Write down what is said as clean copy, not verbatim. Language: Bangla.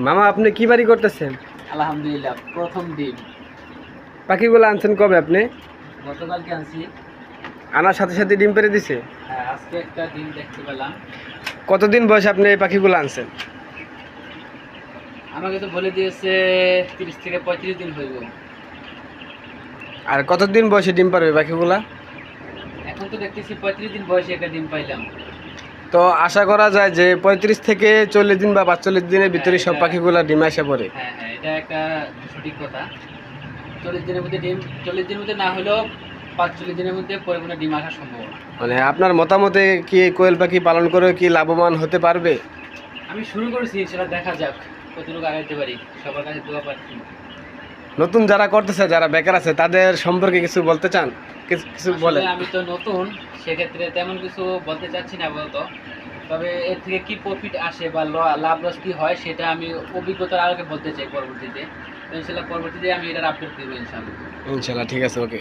মামা আপনি কি বাড়ি করতেছেন? আলহামদুলিল্লাহ, প্রথম ডিম। পাখিগুলো আনছেন কবে আপনি? গতকালকে আনছি। আনার সাথে সাথে ডিম পেড়ে দিছে? হ্যাঁ, আজকে একটা ডিম দেখতে পেলাম। কতদিন বয়সে আপনি এই পাখিগুলো আনছেন? আমাকে তো বলে দিয়েছে 30 থেকে 35 দিন হইব। আর কতদিন বয়সে ডিম পারবে পাখিগুলা? এখন তো দেখতেছি 35 দিন বয়সে একটা ডিম পাইলাম। তো আশা করা যায় যে 35 থেকে 40 দিন বা 45 দিনের ভিতরে সব পাখিগুলা ডিম আসে পড়ে। হ্যাঁ হ্যাঁ, এটা একটা সঠিক কথা। 40 দিনের মধ্যে ডিম, 40 দিনের মধ্যে না হলেও 45 দিনের মধ্যে পরিপূর্ণ ডিম আসার সম্ভাবনা। মানে আপনার মতামতে কি এই কোয়েল পাখি পালন করে কি লাভবান হতে পারবে? আমি শুরু করেছি, সেটা দেখা যাক কতটুকু আগাইতে পারি। সবার কাছে দোয়া পাচ্ছি। নতুন যারা করতেছে, যারা বেকার আছে, তাদের সম্পর্কে কিছু বলতে চান? কিছু বলেন। আসলে আমি তো নতুন, সেক্ষেত্রে তেমন কিছু বলতে চাচ্ছি না আপাতত। তবে এর থেকে কি প্রফিট আসে বা লাভ লস কি হয় সেটা আমি অভিজ্ঞতার আলোকে বলতে চাই পরবর্তীতে। তো ইনশাল্লাহ পরবর্তীতে আমি এটার আপডেট দেবো ইনশাল্লাহ। ইনশাল্লাহ, ঠিক আছে, ওকে।